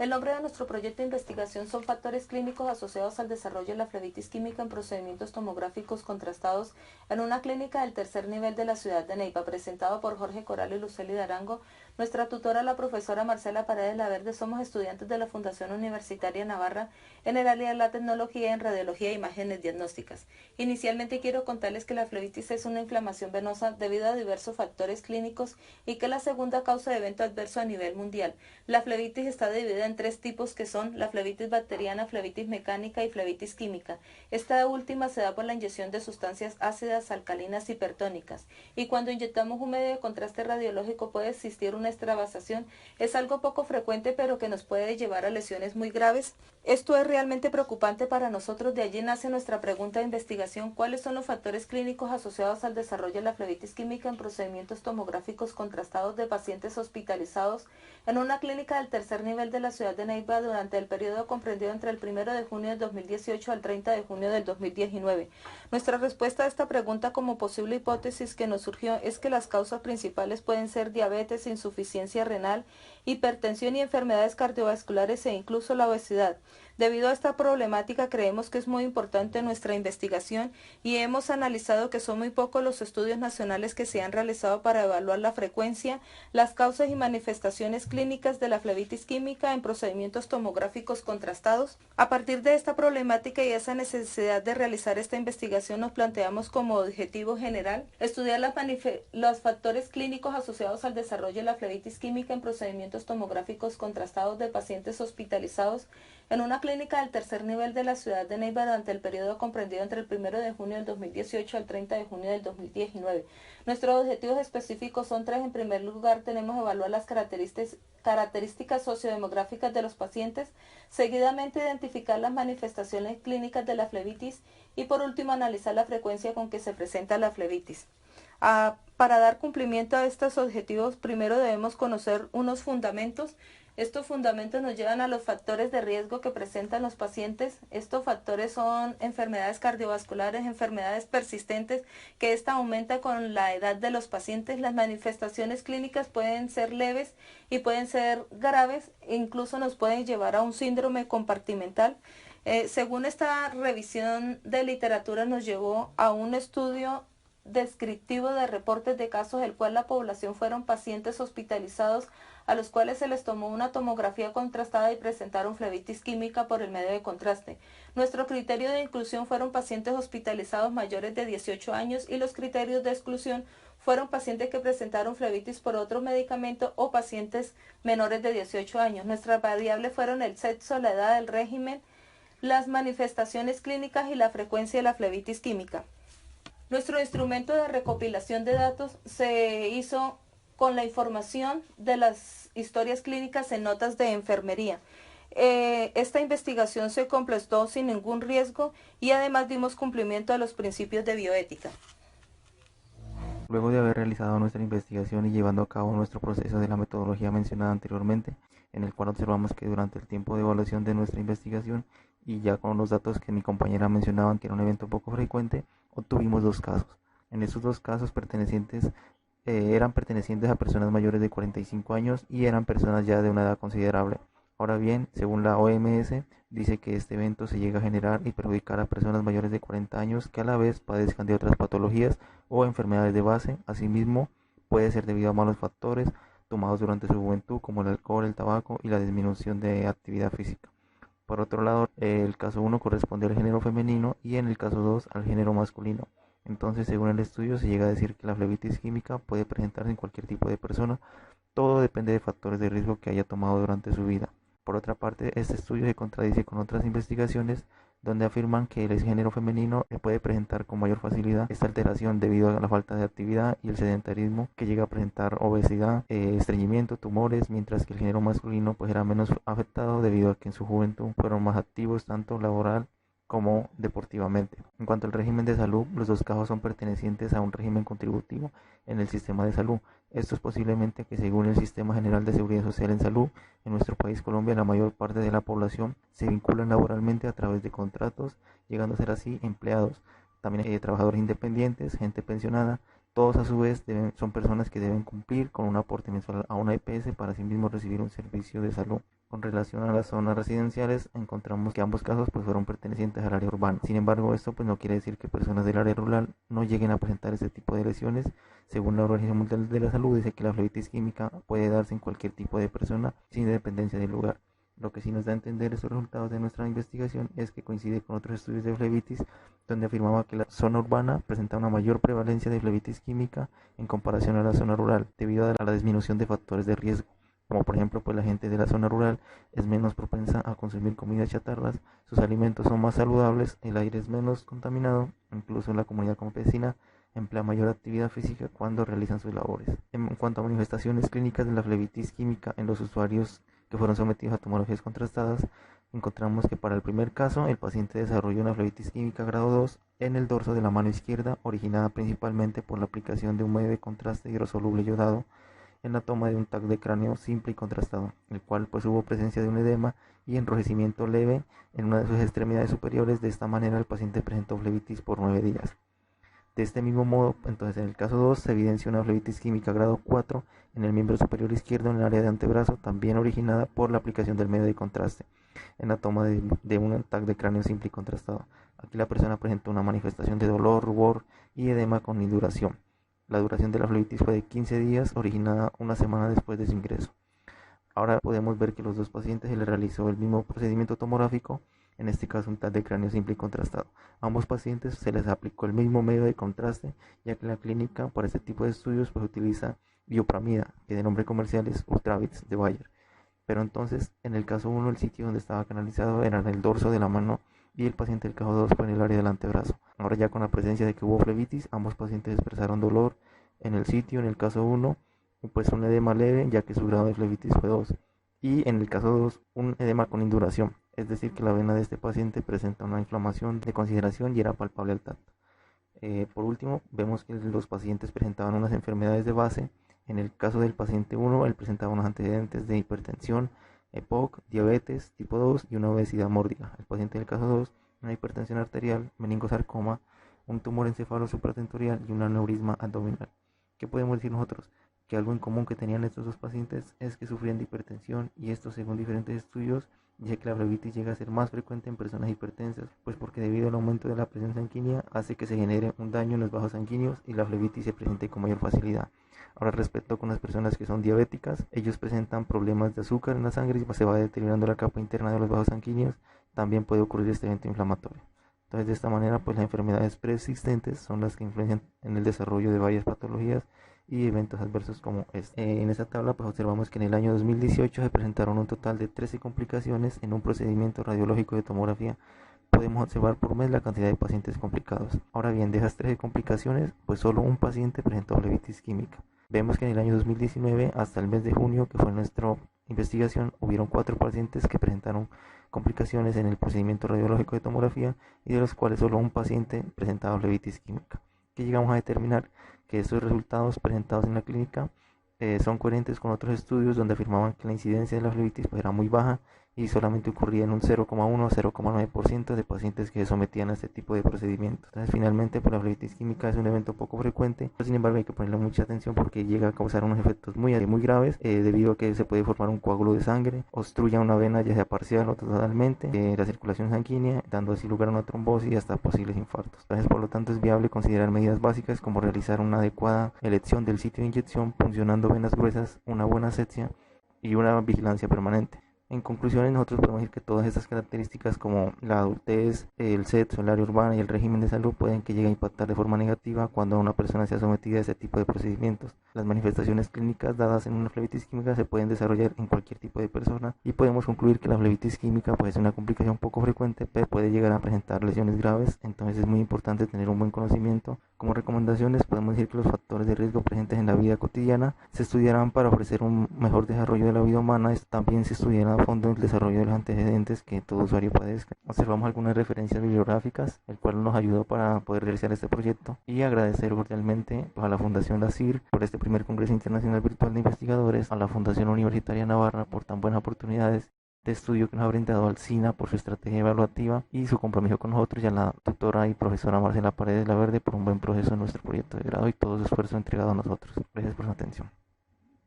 El nombre de nuestro proyecto de investigación son factores clínicos asociados al desarrollo de la flebitis química en procedimientos tomográficos contrastados en una clínica del tercer nivel de la ciudad de Neiva, presentado por Jorge Coral y Luceli Darango. Nuestra tutora, la profesora Marcela Paredes Laverde. Somos estudiantes de la Fundación Universitaria Navarra en el área de la tecnología en radiología e imágenes diagnósticas. Inicialmente quiero contarles que la flebitis es una inflamación venosa debido a diversos factores clínicos y que es la segunda causa de evento adverso a nivel mundial. La flebitis está dividida en tres tipos que son la flebitis bacteriana, flebitis mecánica y flebitis química. Esta última se da por la inyección de sustancias ácidas, alcalinas y hipertónicas, y cuando inyectamos un medio de contraste radiológico puede existir una extravasación. Es algo poco frecuente, pero que nos puede llevar a lesiones muy graves. Esto es realmente preocupante para nosotros. De allí nace nuestra pregunta de investigación: ¿cuáles son los factores clínicos asociados al desarrollo de la flebitis química en procedimientos tomográficos contrastados de pacientes hospitalizados en una clínica del tercer nivel de la ciudad de Neiva durante el periodo comprendido entre el 1 de junio del 2018 al 30 de junio del 2019? Nuestra respuesta a esta pregunta, como posible hipótesis que nos surgió, es que las causas principales pueden ser diabetes, insuficiencia renal, hipertensión y enfermedades cardiovasculares e incluso la obesidad. Debido a esta problemática, creemos que es muy importante nuestra investigación y hemos analizado que son muy pocos los estudios nacionales que se han realizado para evaluar la frecuencia, las causas y manifestaciones clínicas de la flebitis química en procedimientos tomográficos contrastados. A partir de esta problemática y esa necesidad de realizar esta investigación, nos planteamos como objetivo general estudiar los factores clínicos asociados al desarrollo de la flebitis química en procedimientos tomográficos contrastados de pacientes hospitalizados en una clínica del tercer nivel de la ciudad de Neiva durante el periodo comprendido entre el 1 de junio del 2018 al 30 de junio del 2019. Nuestros objetivos específicos son tres. En primer lugar, tenemos que evaluar las características sociodemográficas de los pacientes, seguidamente identificar las manifestaciones clínicas de la flebitis y por último analizar la frecuencia con que se presenta la flebitis. Para dar cumplimiento a estos objetivos, primero debemos conocer unos fundamentos. Estos fundamentos nos llevan a los factores de riesgo que presentan los pacientes. Estos factores son enfermedades cardiovasculares, enfermedades persistentes, que esta aumenta con la edad de los pacientes. Las manifestaciones clínicas pueden ser leves y pueden ser graves, e incluso nos pueden llevar a un síndrome compartimental. Según esta revisión de literatura, nos llevó a un estudio descriptivo de reportes de casos, el cual la población fueron pacientes hospitalizados a los cuales se les tomó una tomografía contrastada y presentaron flebitis química por el medio de contraste. Nuestro criterio de inclusión fueron pacientes hospitalizados mayores de 18 años y los criterios de exclusión fueron pacientes que presentaron flebitis por otro medicamento o pacientes menores de 18 años. Nuestras variables fueron el sexo, la edad, el régimen, las manifestaciones clínicas y la frecuencia de la flebitis química. Nuestro instrumento de recopilación de datos se hizo con la información de las historias clínicas en notas de enfermería. Esta investigación se completó sin ningún riesgo y además dimos cumplimiento a los principios de bioética. Luego de haber realizado nuestra investigación y llevando a cabo nuestro proceso de la metodología mencionada anteriormente, en el cual observamos que durante el tiempo de evaluación de nuestra investigación y ya con los datos que mi compañera mencionaban que era un evento poco frecuente, obtuvimos dos casos. En estos dos casos eran pertenecientes a personas mayores de 45 años y eran personas ya de una edad considerable. Ahora bien, según la OMS, dice que este evento se llega a generar y perjudicar a personas mayores de 40 años que a la vez padezcan de otras patologías o enfermedades de base. Asimismo, puede ser debido a malos factores tomados durante su juventud, como el alcohol, el tabaco y la disminución de actividad física. Por otro lado, el caso 1 corresponde al género femenino y en el caso 2 al género masculino. Entonces, según el estudio, se llega a decir que la flebitis química puede presentarse en cualquier tipo de persona. Todo depende de factores de riesgo que haya tomado durante su vida. Por otra parte, este estudio se contradice con otras investigaciones donde afirman que el género femenino puede presentar con mayor facilidad esta alteración debido a la falta de actividad y el sedentarismo, que llega a presentar obesidad, estreñimiento, tumores, mientras que el género masculino pues era menos afectado debido a que en su juventud fueron más activos tanto laboral como deportivamente. En cuanto al régimen de salud, los dos casos son pertenecientes a un régimen contributivo en el sistema de salud. Esto es posiblemente que según el Sistema General de Seguridad Social en Salud, en nuestro país Colombia, la mayor parte de la población se vinculan laboralmente a través de contratos, llegando a ser así empleados, también trabajadores independientes, gente pensionada. Todos a su vez son personas que deben cumplir con un aporte mensual a una EPS para así mismo recibir un servicio de salud. Con relación a las zonas residenciales, encontramos que ambos casos pues fueron pertenecientes al área urbana. Sin embargo, esto pues no quiere decir que personas del área rural no lleguen a presentar este tipo de lesiones. Según la Organización Mundial de la Salud, dice que la flebitis química puede darse en cualquier tipo de persona sin dependencia del lugar. Lo que sí nos da a entender estos resultados de nuestra investigación es que coincide con otros estudios de flebitis donde afirmaba que la zona urbana presenta una mayor prevalencia de flebitis química en comparación a la zona rural debido a la disminución de factores de riesgo, como por ejemplo pues la gente de la zona rural es menos propensa a consumir comidas chatarras, sus alimentos son más saludables, el aire es menos contaminado, incluso la comunidad campesina emplea mayor actividad física cuando realizan sus labores. En cuanto a manifestaciones clínicas de la flebitis química en los usuarios que fueron sometidos a tomografías contrastadas, encontramos que para el primer caso el paciente desarrolló una flebitis química grado 2 en el dorso de la mano izquierda, originada principalmente por la aplicación de un medio de contraste hidrosoluble yodado en la toma de un TAC de cráneo simple y contrastado, el cual pues hubo presencia de un edema y enrojecimiento leve en una de sus extremidades superiores. De esta manera el paciente presentó flebitis por 9 días. De este mismo modo, entonces en el caso 2 se evidencia una flebitis química grado 4 en el miembro superior izquierdo en el área de antebrazo, también originada por la aplicación del medio de contraste en la toma de un TAC de cráneo simple y contrastado. Aquí la persona presentó una manifestación de dolor, rubor y edema con induración. La duración de la flebitis fue de 15 días, originada una semana después de su ingreso. Ahora podemos ver que los dos pacientes se les realizó el mismo procedimiento tomográfico, en este caso un TAC de cráneo simple y contrastado. A ambos pacientes se les aplicó el mismo medio de contraste, ya que la clínica para este tipo de estudios pues utiliza biopramida, que de nombre comercial es Ultravix de Bayer. Pero entonces, en el caso 1, el sitio donde estaba canalizado era en el dorso de la mano y el paciente del caso 2 fue en el área del antebrazo. Ahora ya con la presencia de que hubo flebitis, ambos pacientes expresaron dolor en el sitio. En el caso 1, pues un edema leve, ya que su grado de flebitis fue 2. Y en el caso 2, un edema con induración, es decir, que la vena de este paciente presenta una inflamación de consideración y era palpable al tacto. Por último, vemos que los pacientes presentaban unas enfermedades de base. En el caso del paciente 1, él presentaba unos antecedentes de hipertensión, EPOC, diabetes tipo 2 y una obesidad mórbida. El paciente del caso 2, una hipertensión arterial, meningosarcoma, un tumor encefalo supratentorial y un aneurisma abdominal. ¿Qué podemos decir nosotros? Que algo en común que tenían estos dos pacientes es que sufrían de hipertensión, y esto según diferentes estudios dice que la flebitis llega a ser más frecuente en personas hipertensas, pues porque debido al aumento de la presión sanguínea hace que se genere un daño en los vasos sanguíneos y la flebitis se presente con mayor facilidad. Ahora, respecto con las personas que son diabéticas, ellos presentan problemas de azúcar en la sangre y se va deteriorando la capa interna de los vasos sanguíneos. También puede ocurrir este evento inflamatorio. Entonces, de esta manera, pues las enfermedades preexistentes son las que influencian en el desarrollo de varias patologías y eventos adversos como este. En esta tabla pues observamos que en el año 2018 se presentaron un total de 13 complicaciones en un procedimiento radiológico de tomografía. Podemos observar por mes la cantidad de pacientes complicados. Ahora bien, de esas 13 complicaciones, pues solo un paciente presentó flebitis química. Vemos que en el año 2019 hasta el mes de junio, que fue nuestra investigación, hubieron 4 pacientes que presentaron complicaciones en el procedimiento radiológico de tomografía, y de los cuales solo un paciente presentaba flebitis química. Que llegamos a determinar que estos resultados presentados en la clínica son coherentes con otros estudios donde afirmaban que la incidencia de la flebitis pues, era muy baja y solamente ocurría en un 0,1 a 0,9% de pacientes que se sometían a este tipo de procedimientos. Entonces, finalmente, pues, la flebitis química es un evento poco frecuente, pero sin embargo hay que ponerle mucha atención porque llega a causar unos efectos muy graves, debido a que se puede formar un coágulo de sangre, obstruya una vena ya sea parcial o totalmente, la circulación sanguínea, dando así lugar a una trombosis y hasta posibles infartos. Entonces, por lo tanto, es viable considerar medidas básicas como realizar una adecuada elección del sitio de inyección, funcionando venas gruesas, una buena asepsia y una vigilancia permanente. En conclusiones, nosotros podemos decir que todas estas características como la adultez, el sexo, el área urbana y el régimen de salud pueden que lleguen a impactar de forma negativa cuando una persona sea sometida a ese tipo de procedimientos. Las manifestaciones clínicas dadas en una flebitis química se pueden desarrollar en cualquier tipo de persona, y podemos concluir que la flebitis química puede ser una complicación poco frecuente, pero puede llegar a presentar lesiones graves. Entonces es muy importante tener un buen conocimiento. Como recomendaciones podemos decir que los factores de riesgo presentes en la vida cotidiana se estudiarán para ofrecer un mejor desarrollo de la vida humana. También se estudiará a fondo el desarrollo de los antecedentes que todo usuario padezca. Observamos algunas referencias bibliográficas, el cual nos ayudó para poder realizar este proyecto, y agradecer cordialmente a la Fundación La CIR por este primer Congreso Internacional Virtual de Investigadores, a la Fundación Universitaria Navarra por tan buenas oportunidades de estudio que nos ha brindado, al SINA por su estrategia evaluativa y su compromiso con nosotros, y a la tutora y profesora Marcela Paredes La Verde por un buen proceso en nuestro proyecto de grado y todo su esfuerzo entregado a nosotros. Gracias por su atención.